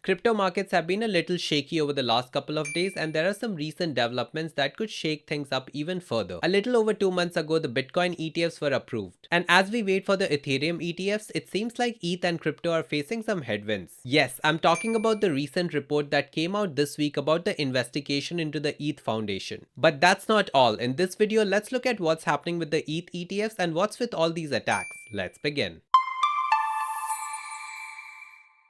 Crypto markets have been a little shaky over the last couple of days, and there are some recent developments that could shake things up even further. A little over 2 months ago, the Bitcoin ETFs were approved. And as we wait for the Ethereum ETFs, it seems like ETH and crypto are facing some headwinds. Yes, I'm talking about the recent report that came out this week about the investigation into the ETH Foundation. But that's not all. In this video, let's look at what's happening with the ETH ETFs and what's with all these attacks. Let's begin.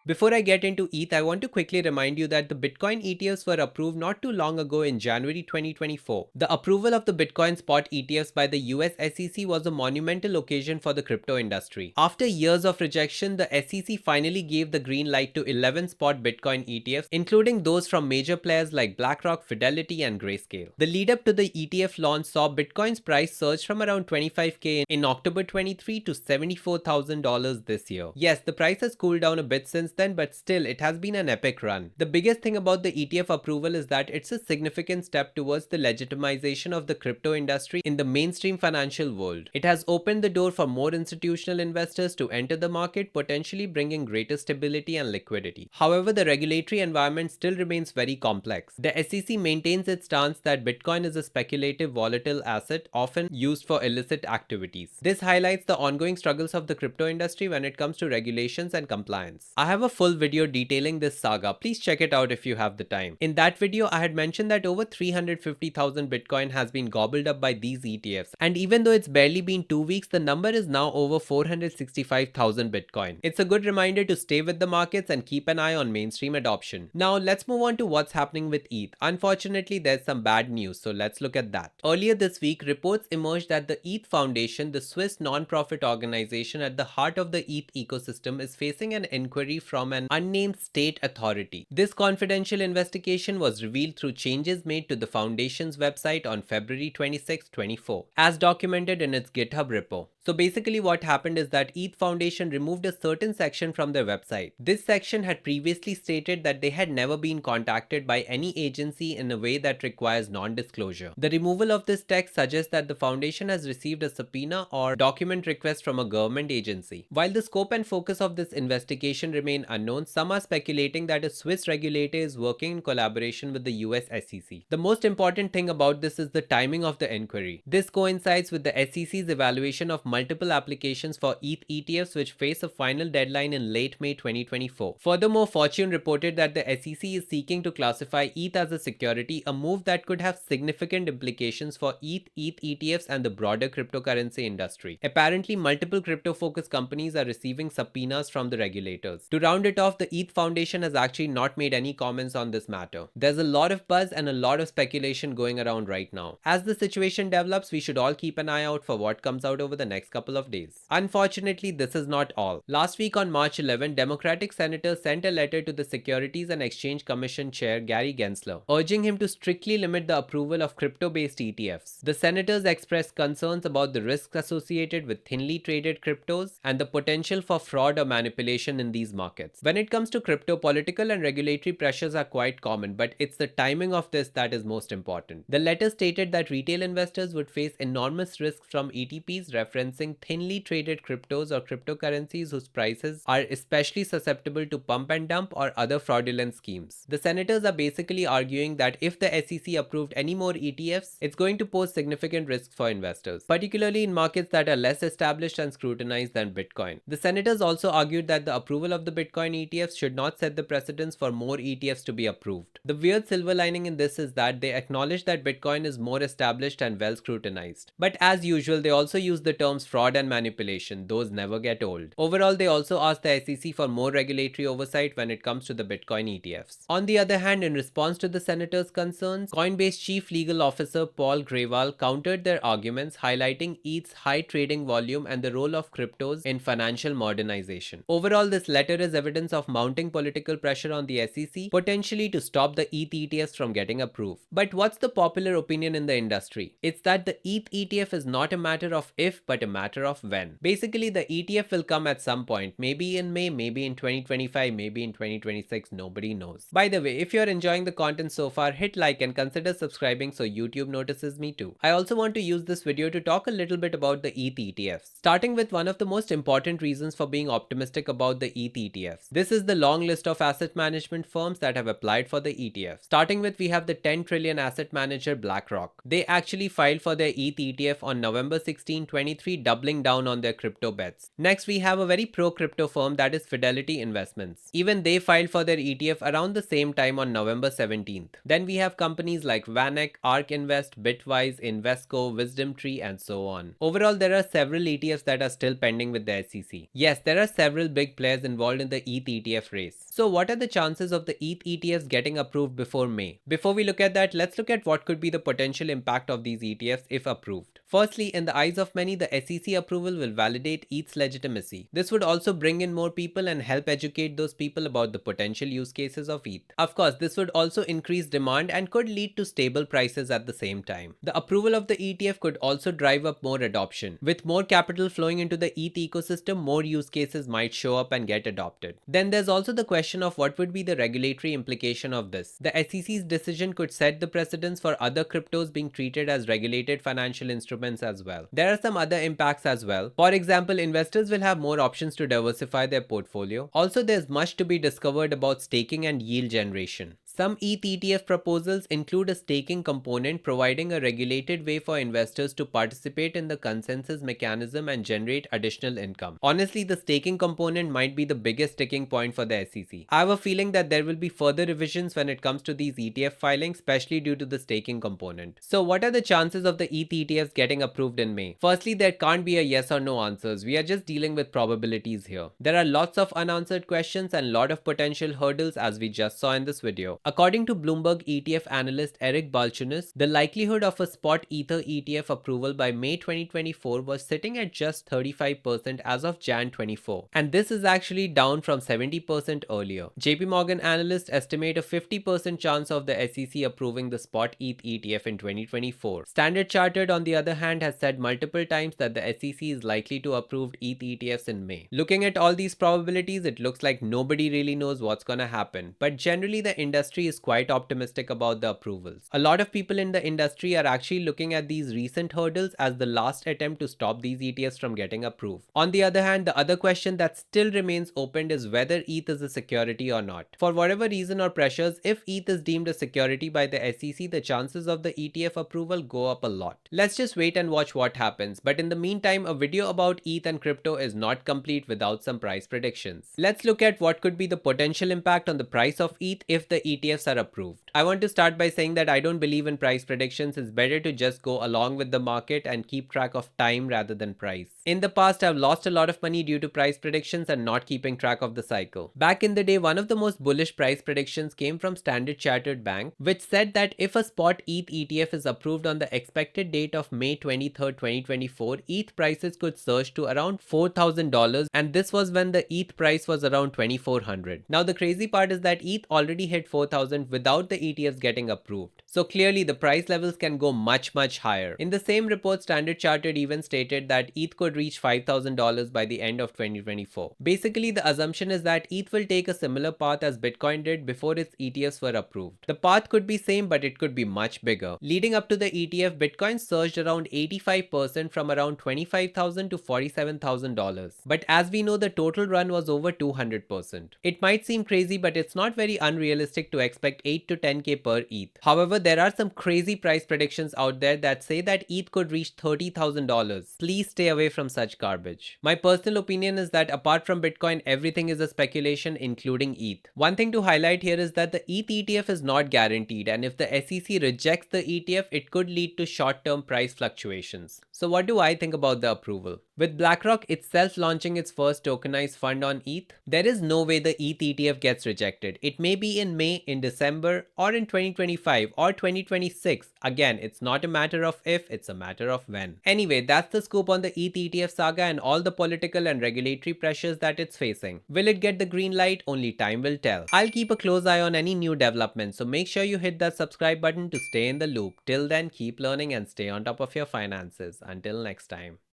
Before I get into ETH, I want to quickly remind you that the Bitcoin ETFs were approved not too long ago in January 2024. The approval of the Bitcoin spot ETFs by the US SEC was a monumental occasion for the crypto industry. After years of rejection, the SEC finally gave the green light to 11 spot Bitcoin ETFs, including those from major players like BlackRock, Fidelity, and Grayscale. The lead up to the ETF launch saw Bitcoin's price surge from around $25,000 in October 23 to $74,000 this year. Yes, the price has cooled down a bit since then, but still it has been an epic run. The biggest thing about the ETF approval is that it's a significant step towards the legitimization of the crypto industry in the mainstream financial world. It has opened the door for more institutional investors to enter the market, potentially bringing greater stability and liquidity. However, the regulatory environment still remains very complex. The SEC maintains its stance that Bitcoin is a speculative, volatile asset often used for illicit activities. This highlights the ongoing struggles of the crypto industry when it comes to regulations and compliance. I have a full video detailing this saga. Please check it out if you have the time. In that video, I had mentioned that over 350,000 Bitcoin has been gobbled up by these ETFs, and even though it's barely been 2 weeks, the number is now over 465,000 Bitcoin. It's a good reminder to stay with the markets and keep an eye on mainstream adoption. Now let's move on to what's happening with ETH. Unfortunately, there's some bad news, so let's look at that. Earlier this week, reports emerged that the ETH Foundation, the Swiss non-profit organization at the heart of the ETH ecosystem, is facing an inquiry from an unnamed state authority. This confidential investigation was revealed through changes made to the foundation's website on February 26, 2024, as documented in its GitHub repo. So basically what happened is that ETH Foundation removed a certain section from their website. This section had previously stated that they had never been contacted by any agency in a way that requires non-disclosure. The removal of this text suggests that the foundation has received a subpoena or document request from a government agency. While the scope and focus of this investigation remain unknown, some are speculating that a Swiss regulator is working in collaboration with the US SEC. The most important thing about this is the timing of the inquiry. This coincides with the SEC's evaluation of multiple applications for ETH ETFs, which face a final deadline in late May 2024. Furthermore, Fortune reported that the SEC is seeking to classify ETH as a security, a move that could have significant implications for ETH ETFs and the broader cryptocurrency industry. Apparently, multiple crypto-focused companies are receiving subpoenas from the regulators. To round it off, the ETH Foundation has actually not made any comments on this matter. There's a lot of buzz and a lot of speculation going around right now. As the situation develops, we should all keep an eye out for what comes out over the next couple of days. Unfortunately, this is not all. Last week on March 11, Democratic senators sent a letter to the Securities and Exchange Commission Chair Gary Gensler, urging him to strictly limit the approval of crypto-based ETFs. The senators expressed concerns about the risks associated with thinly traded cryptos and the potential for fraud or manipulation in these markets. When it comes to crypto, political and regulatory pressures are quite common, but it's the timing of this that is most important. The letter stated that retail investors would face enormous risks from ETPs referencing thinly traded cryptos or cryptocurrencies whose prices are especially susceptible to pump and dump or other fraudulent schemes. The senators are basically arguing that if the SEC approved any more ETFs, it's going to pose significant risks for investors, particularly in markets that are less established and scrutinized than Bitcoin. The senators also argued that the approval of the Bitcoin ETFs should not set the precedence for more ETFs to be approved. The weird silver lining in this is that they acknowledge that Bitcoin is more established and well scrutinized. But as usual, they also use the terms fraud and manipulation. Those never get old. Overall, they also asked the SEC for more regulatory oversight when it comes to the Bitcoin ETFs. On the other hand, in response to the senators' concerns, Coinbase Chief Legal Officer Paul Grewal countered their arguments, highlighting ETH's high trading volume and the role of cryptos in financial modernization. Overall, this letter is evidence of mounting political pressure on the SEC, potentially to stop the ETH ETFs from getting approved. But what's the popular opinion in the industry? It's that the ETH ETF is not a matter of if, but a matter of when. Basically, the ETF will come at some point, maybe in May, maybe in 2025, maybe in 2026, nobody knows. By the way, if you're enjoying the content so far, hit like and consider subscribing so YouTube notices me too. I also want to use this video to talk a little bit about the ETH ETFs, starting with one of the most important reasons for being optimistic about the ETH ETF. ETFs. This is the long list of asset management firms that have applied for the ETF. Starting with, we have the 10 trillion asset manager BlackRock. They actually filed for their ETH ETF on November 16, 2023, doubling down on their crypto bets. Next, we have a very pro-crypto firm, that is Fidelity Investments. Even they filed for their ETF around the same time on November 17th. Then we have companies like Vanek, ARK Invest, Bitwise, Invesco, WisdomTree, and so on. Overall, there are several ETFs that are still pending with the SEC. Yes, there are several big players involved in the ETH ETF race. So what are the chances of the ETH ETFs getting approved before May? Before we look at that, let's look at what could be the potential impact of these ETFs if approved. Firstly, in the eyes of many, the SEC approval will validate ETH's legitimacy. This would also bring in more people and help educate those people about the potential use cases of ETH. Of course, this would also increase demand and could lead to stable prices at the same time. The approval of the ETF could also drive up more adoption. With more capital flowing into the ETH ecosystem, more use cases might show up and get adopted. Then there's also the question of what would be the regulatory implication of this. The SEC's decision could set the precedence for other cryptos being treated as regulated financial instruments as well. There are some other impacts as well. For example, investors will have more options to diversify their portfolio. Also, there's much to be discovered about staking and yield generation. Some ETH ETF proposals include a staking component, providing a regulated way for investors to participate in the consensus mechanism and generate additional income. Honestly, the staking component might be the biggest sticking point for the SEC. I have a feeling that there will be further revisions when it comes to these ETF filings, especially due to the staking component. So what are the chances of the ETH ETFs getting approved in May? Firstly, there can't be a yes or no answers. We are just dealing with probabilities here. There are lots of unanswered questions and lot of potential hurdles, as we just saw in this video. According to Bloomberg ETF analyst Eric Balchunas, the likelihood of a spot Ether ETF approval by May 2024 was sitting at just 35% as of Jan 24, and this is actually down from 70% earlier. JP Morgan analysts estimate a 50% chance of the SEC approving the spot ETH ETF in 2024. Standard Chartered, on the other hand, has said multiple times that the SEC is likely to approve ETH ETFs in May. Looking at all these probabilities, it looks like nobody really knows what's gonna happen, but generally the industry is quite optimistic about the approvals. A lot of people in the industry are actually looking at these recent hurdles as the last attempt to stop these ETFs from getting approved. On the other hand, the other question that still remains open is whether ETH is a security or not. For whatever reason or pressures, if ETH is deemed a security by the SEC, the chances of the ETF approval go up a lot. Let's just wait and watch what happens, but in the meantime, a video about ETH and crypto is not complete without some price predictions. Let's look at what could be the potential impact on the price of ETH if the ETFs are approved. I want to start by saying that I don't believe in price predictions. It's better to just go along with the market and keep track of time rather than price. In the past, I've lost a lot of money due to price predictions and not keeping track of the cycle. Back in the day, one of the most bullish price predictions came from Standard Chartered Bank, which said that if a spot ETH ETF is approved on the expected date of May 23rd, 2024, ETH prices could surge to around $4,000, and this was when the ETH price was around $2,400. Now the crazy part is that ETH already hit 4,000 without the ETFs getting approved. So clearly the price levels can go much higher. In the same report, Standard Chartered even stated that ETH could reach $5,000 by the end of 2024. Basically, the assumption is that ETH will take a similar path as Bitcoin did before its ETFs were approved. The path could be same, but it could be much bigger. Leading up to the ETF, Bitcoin surged around 85% from around $25,000 to $47,000. But as we know, the total run was over 200%. It might seem crazy, but it's not very unrealistic to expect 8 to 10k per ETH. However, there are some crazy price predictions out there that say that ETH could reach $30,000. Please stay away from such garbage. My personal opinion is that apart from Bitcoin, everything is a speculation, including ETH. One thing to highlight here is that the ETH ETF is not guaranteed, and if the SEC rejects the ETF, it could lead to short-term price fluctuations. So what do I think about the approval? With BlackRock itself launching its first tokenized fund on ETH, there is no way the ETH ETF gets rejected. It may be in May, in December, or in 2025 or 2026. Again, it's not a matter of if, it's a matter of when. Anyway, that's the scoop on the ETH ETF saga and all the political and regulatory pressures that it's facing. Will it get the green light? Only time will tell. I'll keep a close eye on any new developments, so make sure you hit that subscribe button to stay in the loop. Till then, keep learning and stay on top of your finances. Until next time.